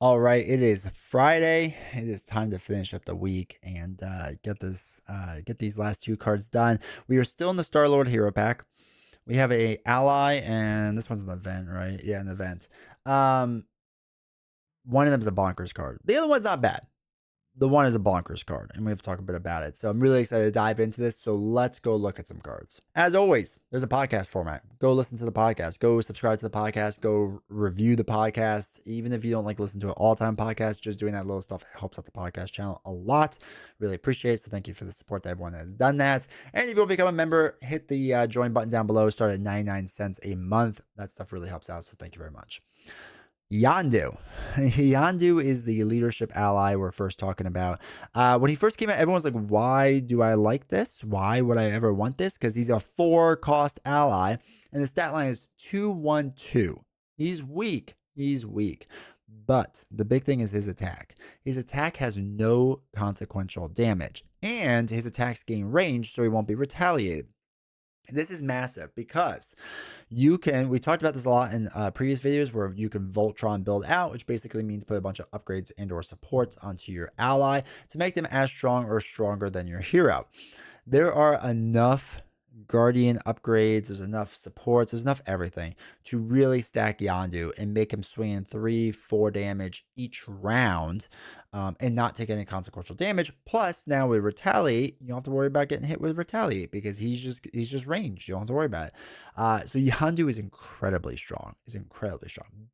All right, it is Friday. It is time to finish up the week and get these last two cards done. We are still in the Star Lord Hero pack. We have a ally, and this one's an event, right? Yeah, an event. Um, One of them is a Bonkers card. The other one's not bad. The one is a Bonkers card, and we have to talk a bit about it. So I'm really excited to dive into this. So let's go look at some cards. As always, there's a podcast format. Go listen to the podcast. Go subscribe to the podcast. Go review the podcast. Even if you don't like listen to an all-time podcast, just doing that little stuff helps out the podcast channel a lot. Really appreciate it. So thank you for the support to everyone that has done that. And if you want to become a member, hit the join button down below. Start at 99 cents a month. That stuff really helps out. So thank you very much. Yondu. Yondu is the leadership ally we're first talking about. When he first came out, everyone's like, why do I like this? Why would I ever want this? Because he's a 4-cost ally, and the stat line is 212. He's weak. He's weak. But the big thing is his attack. His attack has no consequential damage, and his attacks gain range, so he won't be retaliated. This is massive because we talked about this a lot in previous videos where you can Voltron build out, which basically means put a bunch of upgrades and or supports onto your ally to make them as strong or stronger than your hero. There are enough Guardian upgrades, there's enough supports, there's enough everything to really stack Yondu and make him swing in 3-4 damage each round, and not take any consequential damage. Plus, now with Retaliate, you don't have to worry about getting hit with Retaliate because he's just ranged. You don't have to worry about it. So Yondu is incredibly strong.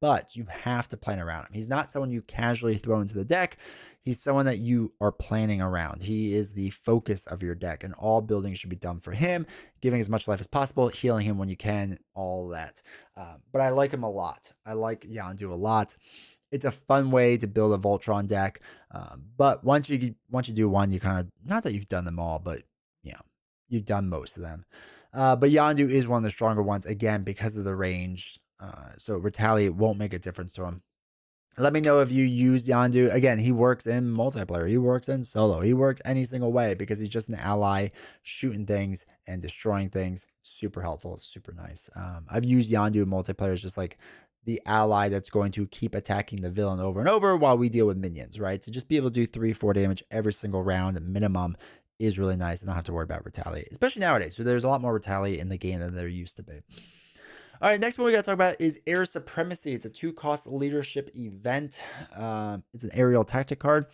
But you have to plan around him. He's not someone you casually throw into the deck. He's someone that you are planning around. He is the focus of your deck, and all building should be done for him, giving as much life as possible, healing him when you can, all that. But I like him a lot. I like Yondu a lot. It's a fun way to build a Voltron deck. But once you do one, you kind of, not that you've done them all, but you've done most of them. But Yondu is one of the stronger ones, again, because of the range. So Retaliate won't make a difference to him. Let me know if you use Yondu. Again, he works in multiplayer. He works in solo. He works any single way because he's just an ally shooting things and destroying things. Super helpful. Super nice. I've used Yondu in multiplayer as just like the ally that's going to keep attacking the villain over and over while we deal with minions, right? To just be able to do 3-4 damage every single round minimum is really nice and not have to worry about Retaliate, especially nowadays. So there's a lot more Retaliate in the game than there used to be. All right, next one we got to talk about is Air Supremacy. It's a 2-cost leadership event. It's an aerial tactic card.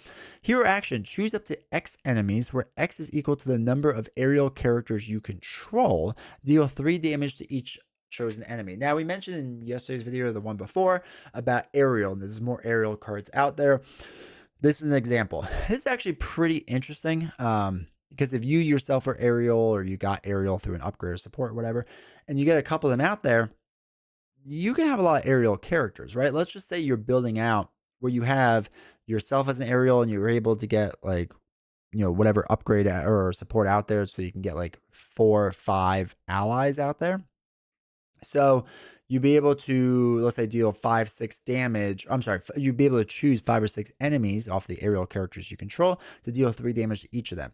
Hero action, choose up to X enemies, where X is equal to the number of aerial characters you control. Deal 3 damage to each chosen enemy. Now, we mentioned in yesterday's video, or the one before, about aerial. There's more aerial cards out there. This is an example. This is actually pretty interesting. Because if you yourself are aerial, or you got aerial through an upgrade or support or whatever, and you get a couple of them out there, you can have a lot of aerial characters, right? Let's just say you're building out where you have yourself as an aerial and you're able to get like, whatever upgrade or support out there, so you can get like 4 or 5 allies out there. So you'd be able to, let's say, deal 5-6 damage. I'm sorry, you'd be able to choose 5 or 6 enemies off the aerial characters you control to deal 3 damage to each of them.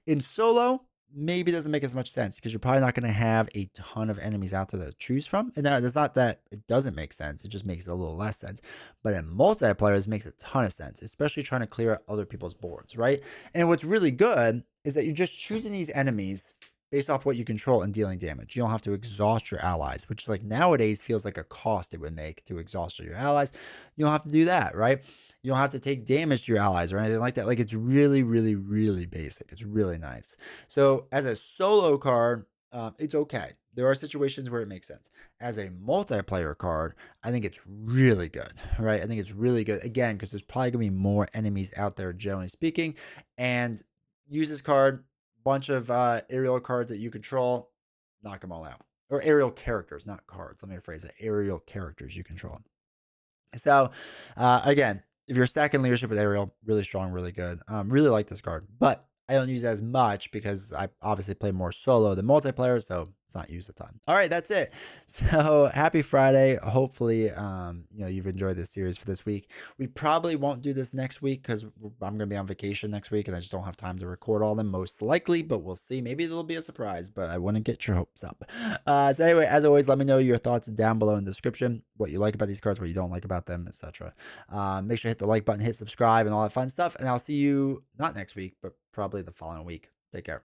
In solo, maybe doesn't make as much sense because you're probably not going to have a ton of enemies out there to choose from. And that's not that it doesn't make sense. It just makes a little less sense. But in multiplayer, it makes a ton of sense, especially trying to clear out other people's boards, right? And what's really good is that you're just choosing these enemies based off what you control and dealing damage. You don't have to exhaust your allies, which is like nowadays feels like a cost it would make to exhaust your allies. You don't have to do that, right? You don't have to take damage to your allies or anything like that. Like, it's really, really, really basic. It's really nice. So as a solo card, it's okay. There are situations where it makes sense. As a multiplayer card, I think it's really good, right? I think it's really good, again, because there's probably going to be more enemies out there, generally speaking. And use this card, bunch of aerial cards that you control, knock them all out. Or aerial characters, not cards. Let me rephrase it. Aerial characters you control. So, again, if you're stacking leadership with aerial, really strong, really good. Really like this card, but I don't use it as much because I obviously play more solo than multiplayer, so It's not used a ton. All right, that's it. So happy Friday. Hopefully, you've enjoyed this series for this week. We probably won't do this next week because I'm gonna be on vacation next week and I just don't have time to record all of them, most likely. But we'll see. Maybe there'll be a surprise. But I wouldn't get your hopes up. So anyway, as always, let me know your thoughts down below in the description. What you like about these cards, what you don't like about them, etc. Make sure to hit the like button, hit subscribe, and all that fun stuff. And I'll see you not next week, but probably the following week. Take care.